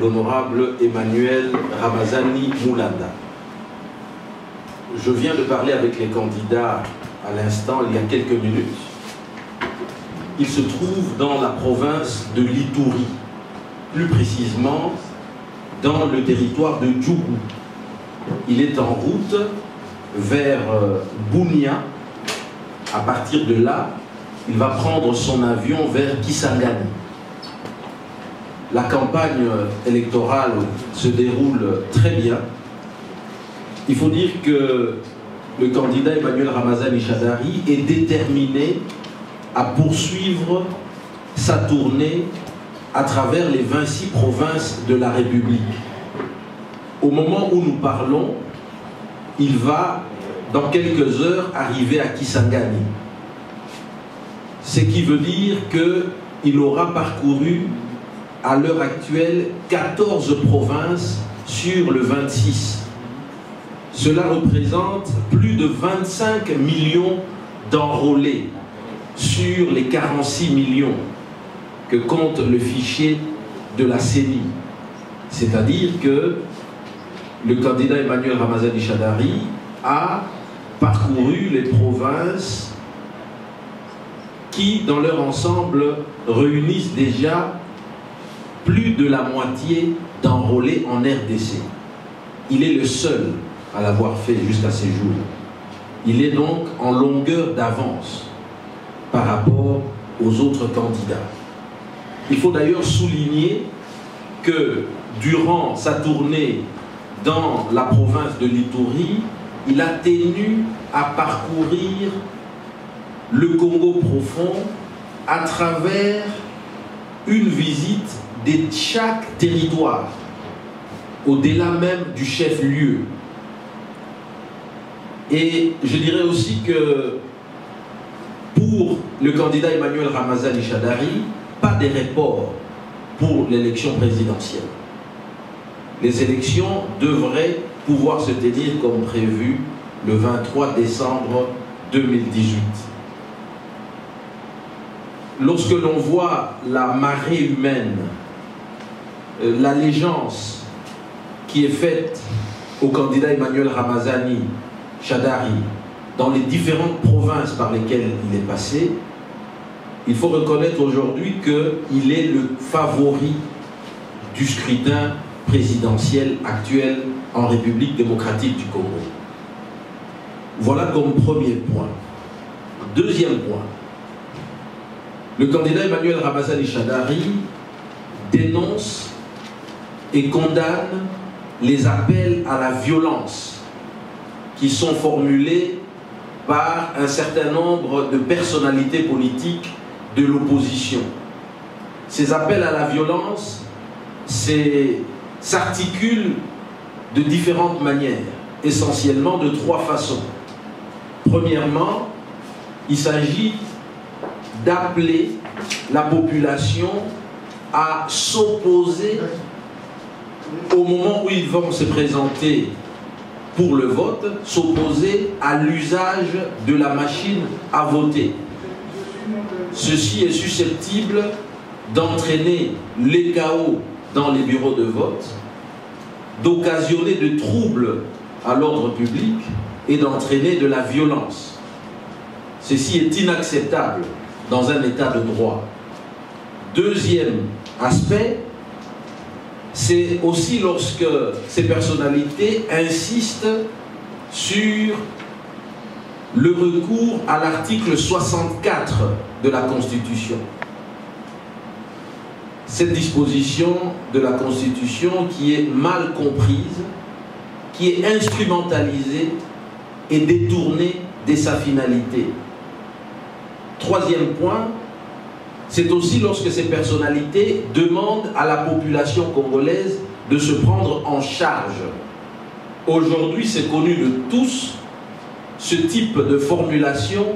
l'honorable Emmanuel Ramazani Moulanda. Je viens de parler avec les candidats à l'instant, il y a quelques minutes. Il se trouve dans la province de l'Ituri, plus précisément dans le territoire de Djougou. Il est en route vers Bunia. À partir de là, il va prendre son avion vers Kisangani. La campagne électorale se déroule très bien. Il faut dire que le candidat Emmanuel Ramazani Shadari est déterminé à poursuivre sa tournée à travers les 26 provinces de la République. Au moment où nous parlons, il va, dans quelques heures, arriver à Kisangani. Ce qui veut dire qu'il aura parcouru, à l'heure actuelle, 14 provinces sur le 26. Cela représente plus de 25 millions d'enrôlés sur les 46 millions que compte le fichier de la CENI. C'est-à-dire que le candidat Emmanuel Ramazani Shadari a parcouru les provinces qui, dans leur ensemble, réunissent déjà plus de la moitié d'enrôlés en RDC. Il est le seul à l'avoir fait jusqu'à ces jours. Il est donc en longueur d'avance par rapport aux autres candidats. Il faut d'ailleurs souligner que durant sa tournée dans la province de l'Ituri, il a tenu à parcourir le Congo profond à travers une visite de chaque territoire, au-delà même du chef-lieu. Et je dirais aussi que pour le candidat Emmanuel Ramazani Shadari, pas de report pour l'élection présidentielle. Les élections devraient pouvoir se tenir comme prévu le 23 décembre 2018. Lorsque l'on voit la marée humaine, l'allégeance qui est faite au candidat Emmanuel Ramazani Shadari dans les différentes provinces par lesquelles il est passé, il faut reconnaître aujourd'hui qu'il est le favori du scrutin présidentiel actuel en République démocratique du Congo. Voilà comme premier point. Deuxième point, le candidat Emmanuel Ramazani Shadari dénonce et condamne les appels à la violence qui sont formulés par un certain nombre de personnalités politiques de l'opposition. Ces appels à la violence s'articulent de différentes manières, essentiellement de trois façons. Premièrement, il s'agit d'appeler la population à s'opposer au moment où ils vont se présenter pour le vote, s'opposer à l'usage de la machine à voter. Ceci est susceptible d'entraîner les chaos dans les bureaux de vote, d'occasionner de troubles à l'ordre public et d'entraîner de la violence. Ceci est inacceptable dans un état de droit. Deuxième aspect, c'est aussi lorsque ces personnalités insistent sur le recours à l'article 64 de la Constitution. Cette disposition de la Constitution qui est mal comprise, qui est instrumentalisée et détournée de sa finalité. Troisième point, c'est aussi lorsque ces personnalités demandent à la population congolaise de se prendre en charge. Aujourd'hui, c'est connu de tous, ce type de formulation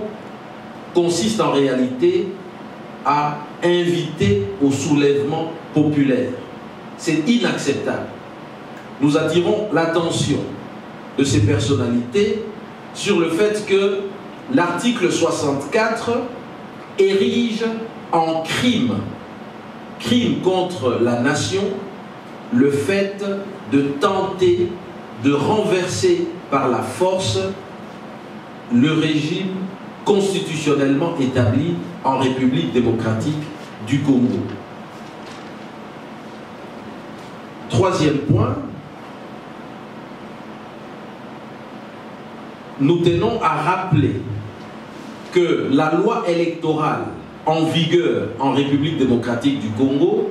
consiste en réalité à inviter au soulèvement populaire. C'est inacceptable. Nous attirons l'attention de ces personnalités sur le fait que l'article 64 érige en crime contre la nation le fait de tenter de renverser par la force le régime constitutionnellement établi en République démocratique du Congo. Troisième point, nous tenons à rappeler que la loi électorale en vigueur en République démocratique du Congo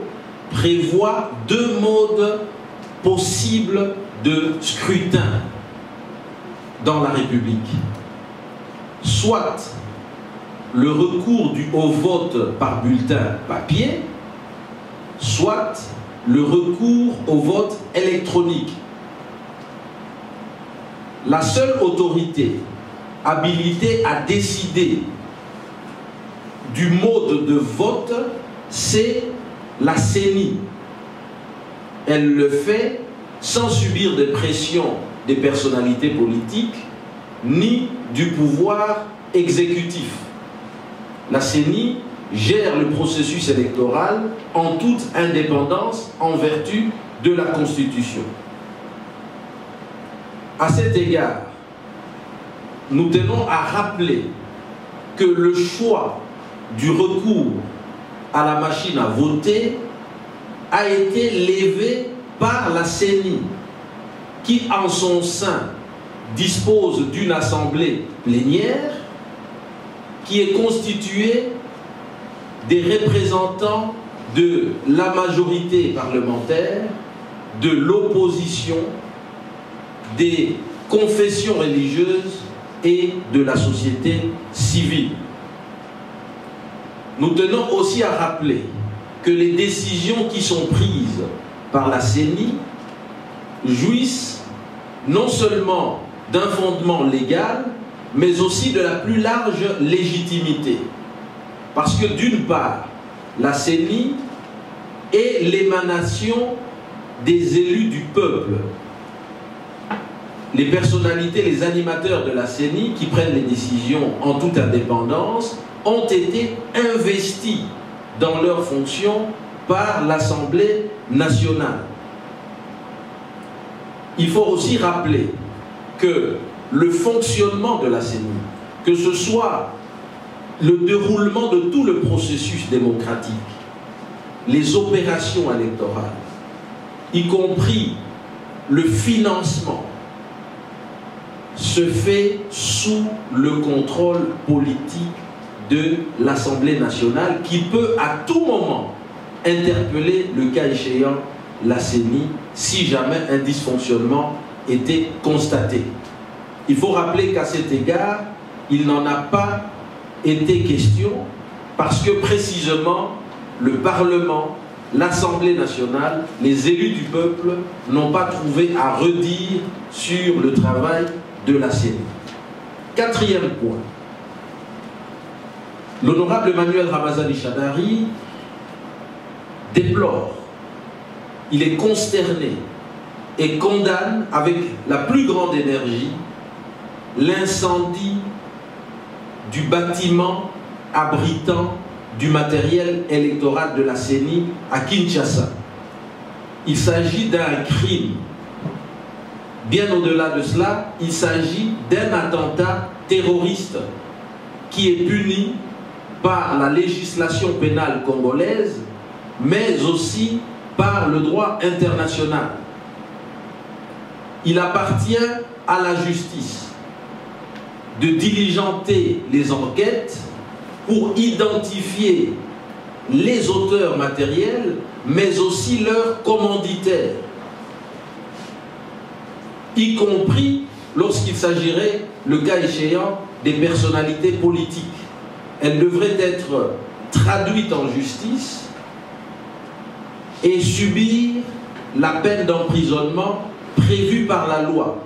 prévoit deux modes possibles de scrutin dans la République. Soit le recours au vote par bulletin papier, soit le recours au vote électronique. La seule autorité habilitée à décider du mode de vote, c'est la CENI. Elle le fait sans subir de pression des personnalités politiques ni du pouvoir exécutif. La CENI gère le processus électoral en toute indépendance en vertu de la Constitution. À cet égard, nous tenons à rappeler que le choix du recours à la machine à voter a été levé par la CENI, qui en son sein dispose d'une assemblée plénière qui est constituée des représentants de la majorité parlementaire, de l'opposition, des confessions religieuses et de la société civile. Nous tenons aussi à rappeler que les décisions qui sont prises par la CENI jouissent non seulement d'un fondement légal, mais aussi de la plus large légitimité. Parce que d'une part, la CENI est l'émanation des élus du peuple. Les personnalités, les animateurs de la CENI qui prennent les décisions en toute indépendance ont été investis dans leurs fonctions par l'Assemblée nationale. Il faut aussi rappeler que le fonctionnement de la CENI, que ce soit le déroulement de tout le processus démocratique, les opérations électorales, y compris le financement, se fait sous le contrôle politique de l'Assemblée nationale qui peut à tout moment interpeller, le cas échéant, la CENI si jamais un dysfonctionnement était constaté. Il faut rappeler qu'à cet égard, il n'en a pas été question parce que précisément le Parlement, l'Assemblée nationale, les élus du peuple n'ont pas trouvé à redire sur le travail de la CENI. Quatrième point. L'honorable Emmanuel Ramazani Shadari déplore, il est consterné et condamne avec la plus grande énergie l'incendie du bâtiment abritant du matériel électoral de la CENI à Kinshasa. Il s'agit d'un crime. Bien au-delà de cela, il s'agit d'un attentat terroriste qui est puni par la législation pénale congolaise, mais aussi par le droit international. Il appartient à la justice de diligenter les enquêtes pour identifier les auteurs matériels, mais aussi leurs commanditaires, y compris lorsqu'il s'agirait, le cas échéant, des personnalités politiques. Elles devraient être traduites en justice et subir la peine d'emprisonnement prévue par la loi,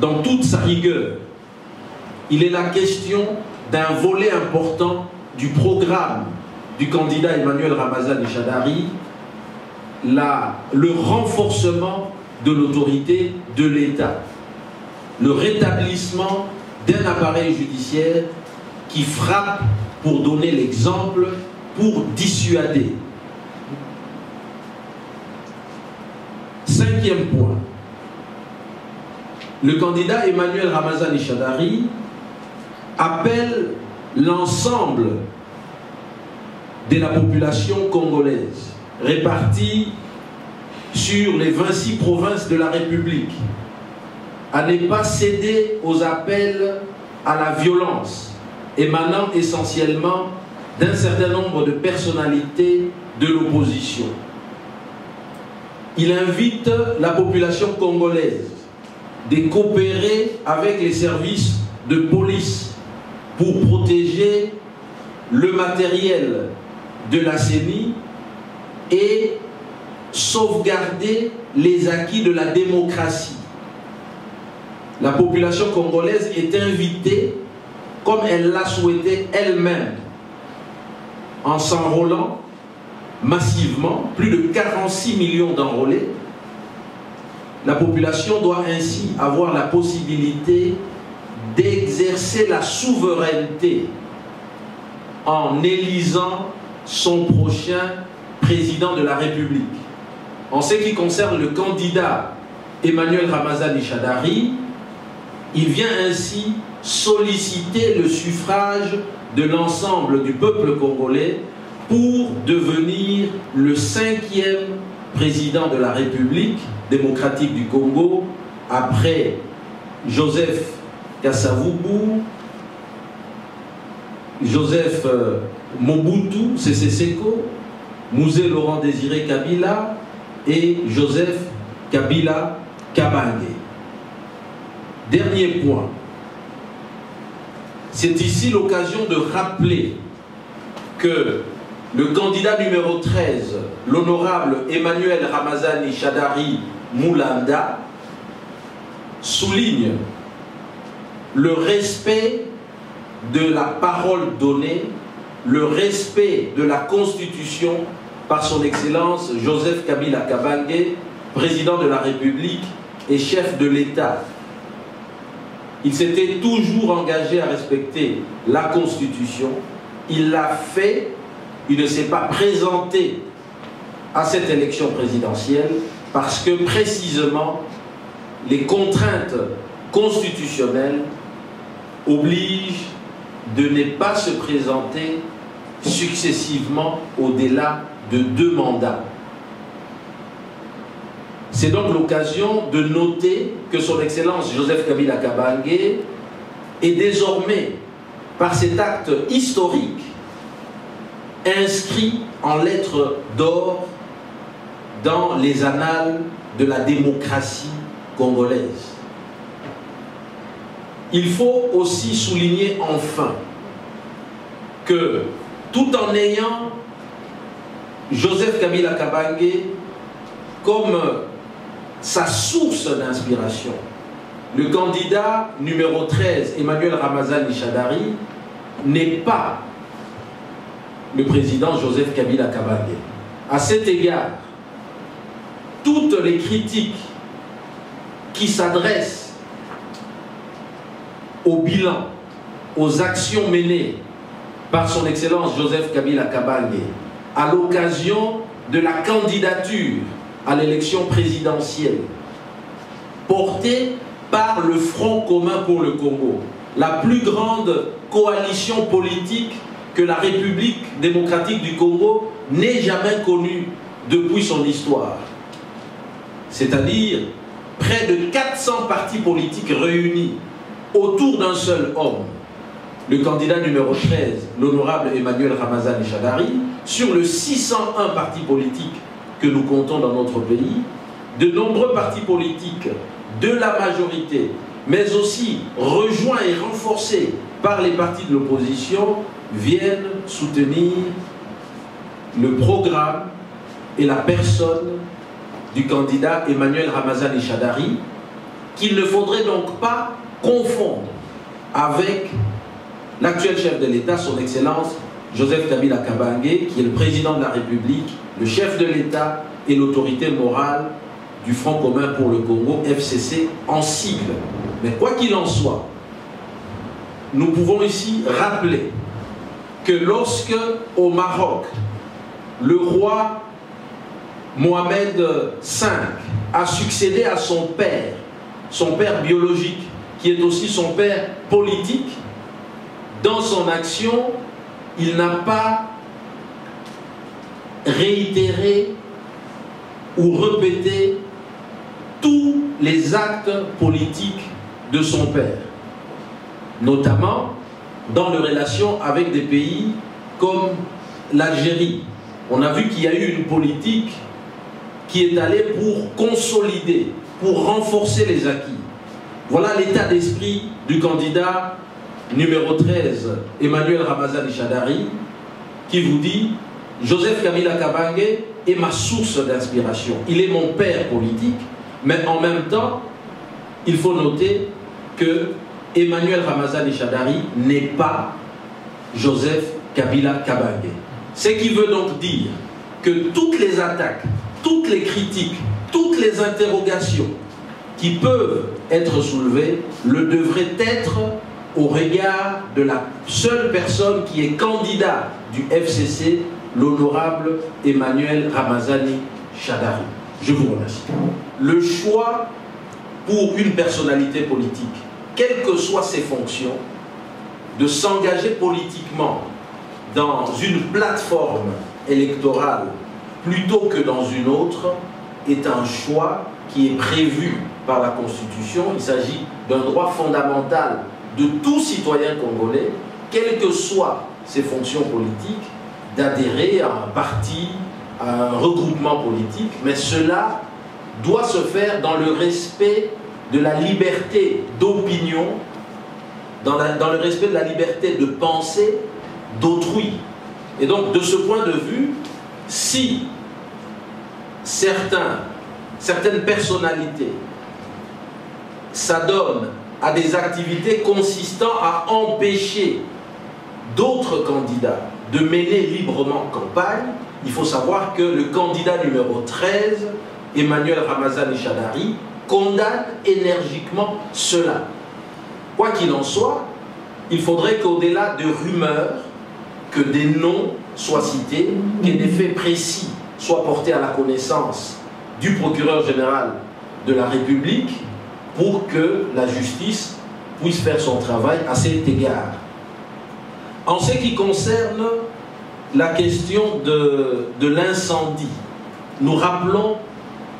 dans toute sa rigueur. Il est la question d'un volet important du programme du candidat Emmanuel Ramazani Shadari, le renforcement de l'autorité de l'État, le rétablissement d'un appareil judiciaire qui frappe pour donner l'exemple, pour dissuader. Cinquième point. Le candidat Emmanuel Ramazani Shadari appelle l'ensemble de la population congolaise répartie sur les 26 provinces de la République à ne pas céder aux appels à la violence émanant essentiellement d'un certain nombre de personnalités de l'opposition. Il invite la population congolaise de coopérer avec les services de police pour protéger le matériel de la CENI et sauvegarder les acquis de la démocratie. La population congolaise est invitée, comme elle l'a souhaité elle-même, en s'enrôlant massivement, plus de 46 millions d'enrôlés. La population doit ainsi avoir la possibilité d'exercer la souveraineté en élisant son prochain président de la République. En ce qui concerne le candidat Emmanuel Ramazani Shadari, il vient ainsi solliciter le suffrage de l'ensemble du peuple congolais pour devenir le 5e président de la République démocratique du Congo, après Joseph Kasavubu, Joseph Mobutu Sese Seko, Mouzé Laurent Désiré Kabila et Joseph Kabila Kabange. Dernier point. C'est ici l'occasion de rappeler que le candidat numéro 13, l'honorable Emmanuel Ramazani Shadari Mulanda, souligne le respect de la parole donnée, le respect de la Constitution par son Excellence Joseph Kabila Kabange, président de la République et chef de l'État. Il s'était toujours engagé à respecter la Constitution. Il l'a fait. Il ne s'est pas présenté à cette élection présidentielle parce que précisément les contraintes constitutionnelles obligent de ne pas se présenter successivement au-delà de 2 mandats. C'est donc l'occasion de noter que son Excellence Joseph Kabila Kabange est désormais, par cet acte historique, inscrit en lettres d'or dans les annales de la démocratie congolaise. Il faut aussi souligner enfin que tout en ayant Joseph Kabila Kabange comme sa source d'inspiration, le candidat numéro 13, Emmanuel Ramazani Shadari, n'est pas le président Joseph Kabila Kabange. À cet égard, toutes les critiques qui s'adressent au bilan, aux actions menées par son Excellence Joseph Kabila Kabange à l'occasion de la candidature à l'élection présidentielle portée par le Front commun pour le Congo, la plus grande coalition politique que la République démocratique du Congo n'ait jamais connue depuis son histoire. C'est-à-dire près de 400 partis politiques réunis autour d'un seul homme, le candidat numéro 13, l'honorable Emmanuel Ramazani Shadari, sur le 601 partis politiques que nous comptons dans notre pays, de nombreux partis politiques de la majorité, mais aussi rejoints et renforcés par les partis de l'opposition, viennent soutenir le programme et la personne du candidat Emmanuel Ramazani Shadari, qu'il ne faudrait donc pas confondre avec l'actuel chef de l'État, son Excellence Joseph Kabila Kabange, qui est le président de la République, le chef de l'État et l'autorité morale du Front commun pour le Congo, FCC, en sigle. Mais quoi qu'il en soit, nous pouvons ici rappeler que lorsque, au Maroc, le roi Mohamed V a succédé à son père biologique, qui est aussi son père politique. Dans son action, il n'a pas réitéré ou répété tous les actes politiques de son père, notamment dans les relations avec des pays comme l'Algérie. On a vu qu'il y a eu une politique qui est allée pour consolider, pour renforcer les acquis. Voilà l'état d'esprit du candidat numéro 13, Emmanuel Ramazani Shadari, qui vous dit « Joseph Kabila Kabange est ma source d'inspiration. Il est mon père politique, mais en même temps, il faut noter que Emmanuel Ramazani Shadari n'est pas Joseph Kabila Kabange. » Ce qui veut donc dire que toutes les attaques, toutes les critiques, toutes les interrogations qui peuvent être soulevées le devraient être au regard de la seule personne qui est candidat du FCC, l'honorable Emmanuel Ramazani Shadari. Je vous remercie. Le choix pour une personnalité politique, quelles que soient ses fonctions, de s'engager politiquement dans une plateforme électorale plutôt que dans une autre, est un choix qui est prévu par la Constitution. Il s'agit d'un droit fondamental de tout citoyen congolais, quelles que soient ses fonctions politiques, d'adhérer à un parti, à un regroupement politique, mais cela doit se faire dans le respect de la liberté d'opinion, dans le respect de la liberté de penser d'autrui. Et donc, de ce point de vue, si certaines personnalités s'adonnent à des activités consistant à empêcher d'autres candidats de mener librement campagne, il faut savoir que le candidat numéro 13, Emmanuel Ramazani Shadari, condamne énergiquement cela. Quoi qu'il en soit, il faudrait qu'au-delà de rumeurs, que des noms soient cités, que des faits précis soient portés à la connaissance du procureur général de la République pour que la justice puisse faire son travail à cet égard. En ce qui concerne la question de l'incendie, nous rappelons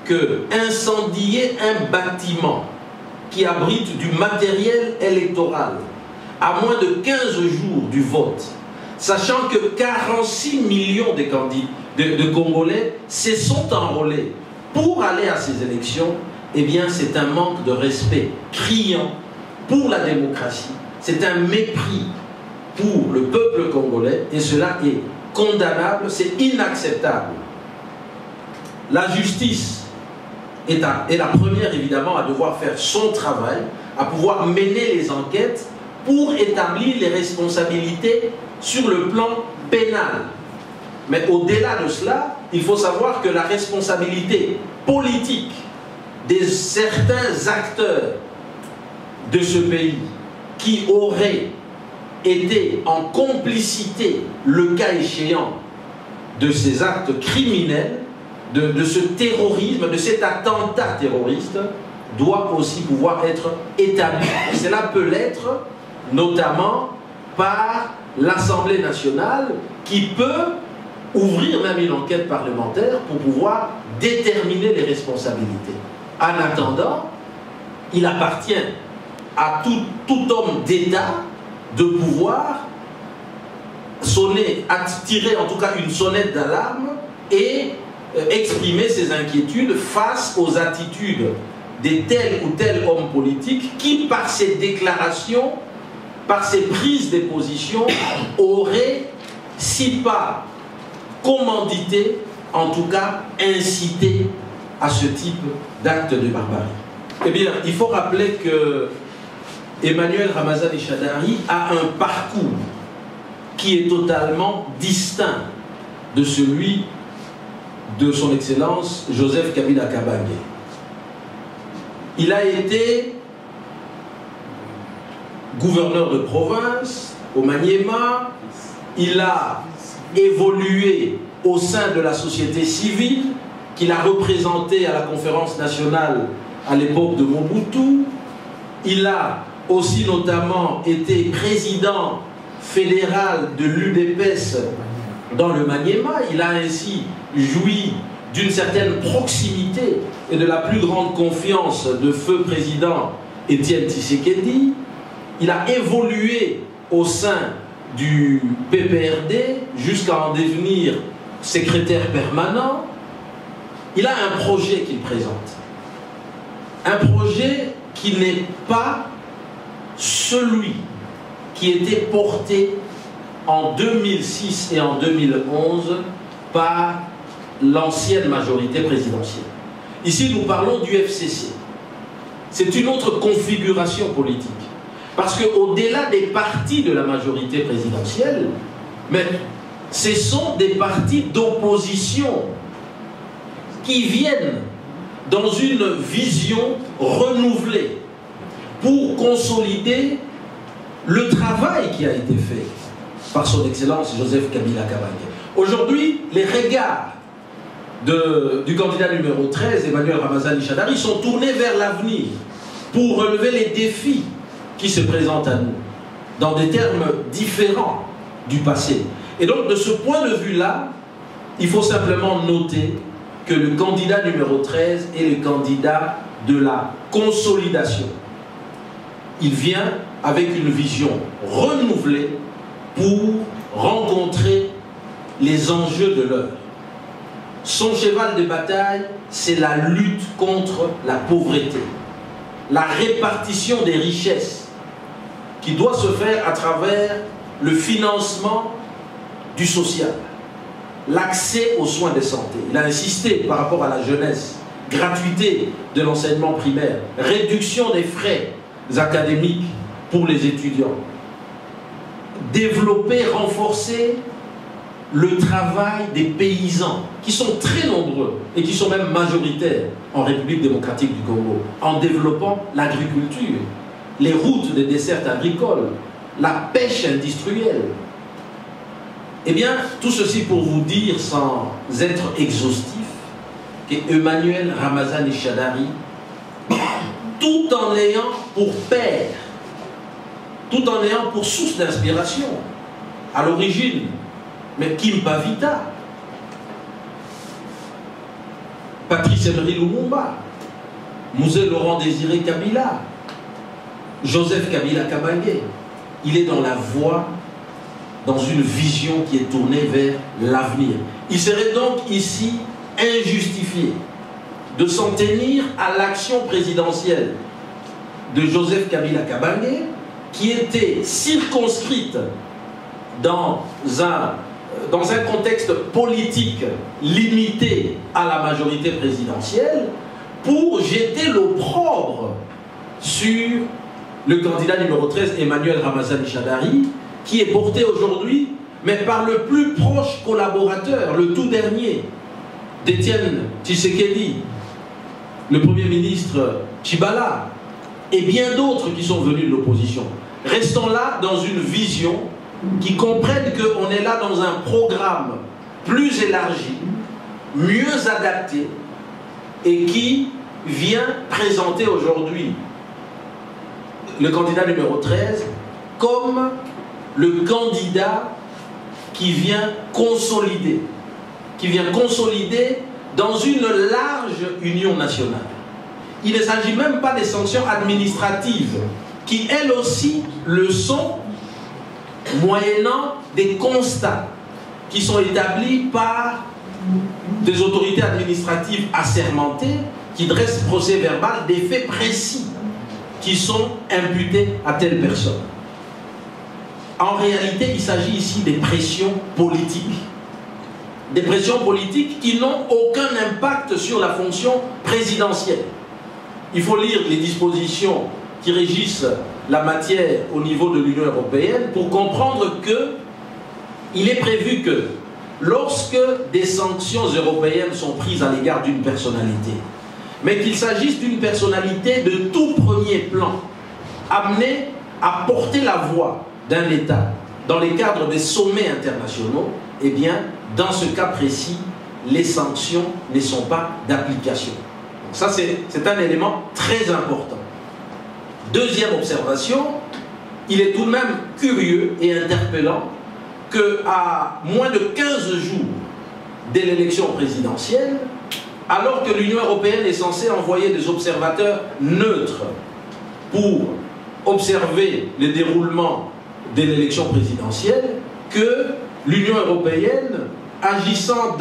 que incendier un bâtiment qui abrite du matériel électoral à moins de 15 jours du vote, sachant que 46 millions de Congolais se sont enrôlés pour aller à ces élections, eh bien c'est un manque de respect criant pour la démocratie, c'est un mépris pour le peuple congolais, et cela est condamnable, c'est inacceptable. La justice est la première évidemment à devoir faire son travail, à pouvoir mener les enquêtes pour établir les responsabilités sur le plan pénal. Mais au-delà de cela, il faut savoir que la responsabilité politique de certains acteurs de ce pays qui auraient été en complicité, le cas échéant, de ces actes criminels, de ce terrorisme, de cet attentat terroriste, doit aussi pouvoir être établi. Et cela peut l'être notamment par l'Assemblée nationale qui peut ouvrir même une enquête parlementaire pour pouvoir déterminer les responsabilités. En attendant, il appartient à tout homme d'État de pouvoir tirer en tout cas une sonnette d'alarme et exprimer ses inquiétudes face aux attitudes de tel ou tel homme politique qui, par ses déclarations, par ses prises de position, aurait, si pas commandité, en tout cas incité à ce type d'acte de barbarie. Eh bien, il faut rappeler que Emmanuel Ramazani Shadari a un parcours qui est totalement distinct de celui de son Excellence Joseph Kabila Kabange. Il a été gouverneur de province au Maniema, il a évolué au sein de la société civile, qu'il a représenté à la conférence nationale à l'époque de Mobutu. Il a aussi notamment été président fédéral de l'UDPS dans le Maniema. Il a ainsi joui d'une certaine proximité et de la plus grande confiance de feu président Étienne Tshisekedi. Il a évolué au sein du PPRD jusqu'à en devenir secrétaire permanent. Il a un projet qu'il présente. Un projet qui n'est pas celui qui était porté en 2006 et en 2011 par l'ancienne majorité présidentielle. Ici, nous parlons du FCC. C'est une autre configuration politique. Parce qu'au-delà des partis de la majorité présidentielle, mais ce sont des partis d'opposition qui viennent dans une vision renouvelée pour consolider le travail qui a été fait par son Excellence Joseph Kabila Kabange. Aujourd'hui, les regards du candidat numéro 13, Emmanuel Ramazani Shadari, sont tournés vers l'avenir pour relever les défis qui se présentent à nous, dans des termes différents du passé. Et donc, de ce point de vue-là, il faut simplement noter que le candidat numéro 13 est le candidat de la consolidation. Il vient avec une vision renouvelée pour rencontrer les enjeux de l'heure. Son cheval de bataille, c'est la lutte contre la pauvreté, la répartition des richesses qui doit se faire à travers le financement du social, l'accès aux soins de santé. Il a insisté par rapport à la jeunesse, gratuité de l'enseignement primaire, réduction des frais académiques pour les étudiants, développer, renforcer le travail des paysans, qui sont très nombreux et qui sont même majoritaires en République démocratique du Congo, en développant l'agriculture, les routes des dessertes agricoles, la pêche industrielle. Eh bien, tout ceci pour vous dire, sans être exhaustif, qu'Emmanuel Ramazani Shadari, tout en ayant pour père, tout en ayant pour source d'inspiration, à l'origine, mais Kim Pavita, Patrice Emery Lumumba, Mouzé Laurent Désiré Kabila, Joseph Kabila Kabange, il est dans la voie, dans une vision qui est tournée vers l'avenir. Il serait donc ici injustifié de s'en tenir à l'action présidentielle de Joseph Kabila Kabange, qui était circonscrite dans un contexte politique limité à la majorité présidentielle, pour jeter l'opprobre sur le candidat numéro 13, Emmanuel Ramazani Shadari, qui est porté aujourd'hui, mais par le plus proche collaborateur, le tout dernier, d'Étienne Tshisekedi, le Premier ministre Tshibala, et bien d'autres qui sont venus de l'opposition. Restons là dans une vision qui comprennent qu'on est là dans un programme plus élargi, mieux adapté, et qui vient présenter aujourd'hui le candidat numéro 13 comme le candidat qui vient consolider dans une large union nationale. Il ne s'agit même pas des sanctions administratives, qui elles aussi le sont, moyennant des constats qui sont établis par des autorités administratives assermentées qui dressent procès verbal des faits précis qui sont imputés à telle personne. En réalité, il s'agit ici des pressions politiques. Des pressions politiques qui n'ont aucun impact sur la fonction présidentielle. Il faut lire les dispositions qui régissent la matière au niveau de l'Union européenne pour comprendre qu'il est prévu que lorsque des sanctions européennes sont prises à l'égard d'une personnalité, mais qu'il s'agisse d'une personnalité de tout premier plan, amenée à porter la voix d'un État dans les cadres des sommets internationaux, eh bien, dans ce cas précis, les sanctions ne sont pas d'application. Ça, c'est un élément très important. Deuxième observation, il est tout de même curieux et interpellant qu'à moins de 15 jours de l'élection présidentielle, alors que l'Union européenne est censée envoyer des observateurs neutres pour observer le déroulement de l'élection présidentielle, que l'Union européenne, agissant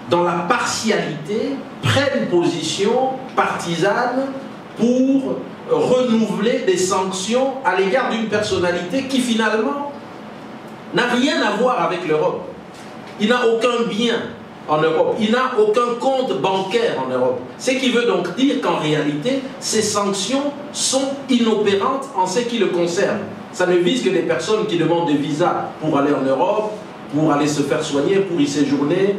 dans la partialité, prenne position partisane pour renouveler des sanctions à l'égard d'une personnalité qui finalement n'a rien à voir avec l'Europe. Il n'a aucun bien en Europe, il n'a aucun compte bancaire en Europe. Ce qui veut donc dire qu'en réalité, ces sanctions sont inopérantes en ce qui le concerne. Ça ne vise que les personnes qui demandent des visas pour aller en Europe, pour aller se faire soigner, pour y séjourner,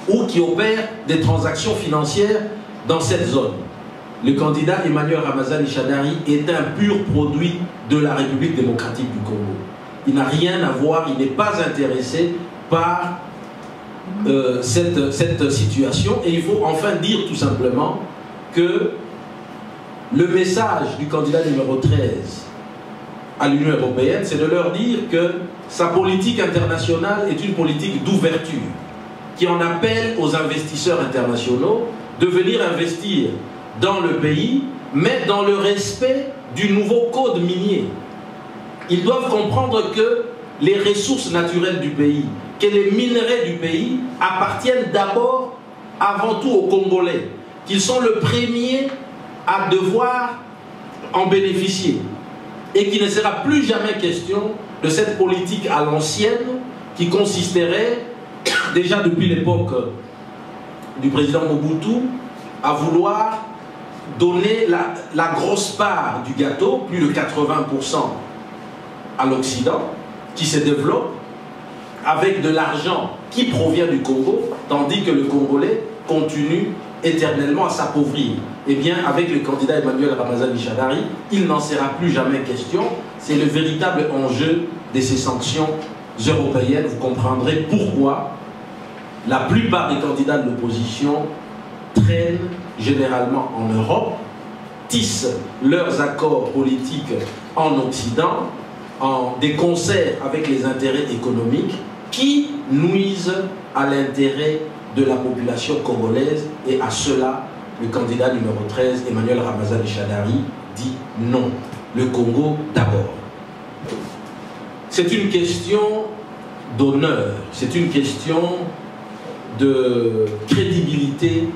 ou qui opèrent des transactions financières dans cette zone. Le candidat Emmanuel Ramazani Shadary est un pur produit de la République démocratique du Congo. Il n'a rien à voir, il n'est pas intéressé par cette situation. Et il faut enfin dire tout simplement que le message du candidat numéro 13 à l'Union européenne, c'est de leur dire que sa politique internationale est une politique d'ouverture, qui en appelle aux investisseurs internationaux de venir investir dans le pays, mais dans le respect du nouveau code minier. Ils doivent comprendre que les ressources naturelles du pays, que les minerais du pays appartiennent d'abord, avant tout aux Congolais, qu'ils sont le premier à devoir en bénéficier, et qu'il ne sera plus jamais question de cette politique à l'ancienne qui consisterait, déjà depuis l'époque du président Mobutu, à vouloir donner la grosse part du gâteau, plus de 80% à l'Occident, qui se développe avec de l'argent qui provient du Congo, tandis que le Congolais continue éternellement à s'appauvrir. Eh bien, avec le candidat Emmanuel Ramazani Shadary, il n'en sera plus jamais question. C'est le véritable enjeu de ces sanctions européennes. Vous comprendrez pourquoi la plupart des candidats de l'opposition traînent généralement en Europe, tissent leurs accords politiques en Occident, en des concerts avec les intérêts économiques qui nuisent à l'intérêt de la population congolaise, et à cela, le candidat numéro 13, Emmanuel Ramazani Shadary, dit non. Le Congo d'abord. C'est une question d'honneur, c'est une question de crédibilité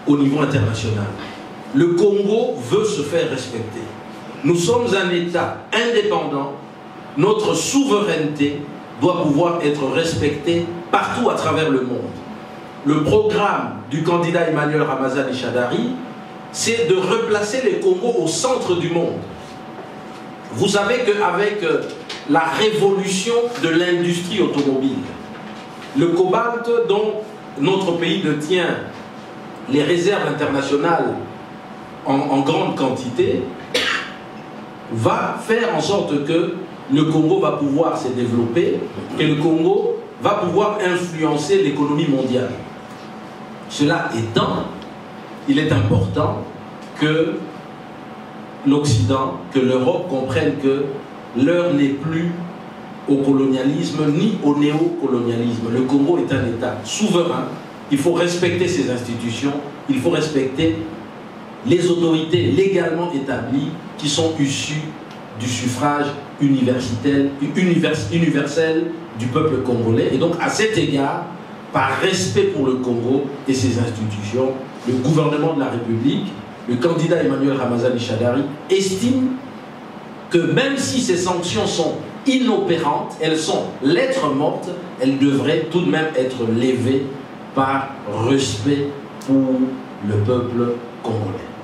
au niveau international. Le Congo veut se faire respecter. Nous sommes un État indépendant. Notre souveraineté doit pouvoir être respectée partout à travers le monde. Le programme du candidat Emmanuel Ramazani Shadary, c'est de replacer le Congo au centre du monde. Vous savez qu'avec la révolution de l'industrie automobile, le cobalt dont notre pays détient les réserves internationales en grande quantité, va faire en sorte que le Congo va pouvoir se développer, que le Congo va pouvoir influencer l'économie mondiale. Cela étant, il est important que l'Occident, que l'Europe comprenne que l'heure n'est plus au colonialisme ni au néocolonialisme. Le Congo est un État souverain. Il faut respecter ses institutions, il faut respecter les autorités légalement établies qui sont issues du suffrage universel du peuple congolais. Et donc, à cet égard, par respect pour le Congo et ses institutions, le gouvernement de la République, le candidat Emmanuel Ramazani Shadary, estime que même si ces sanctions sont inopérantes, elles sont lettres mortes, elles devraient tout de même être levées par respect pour le peuple congolais.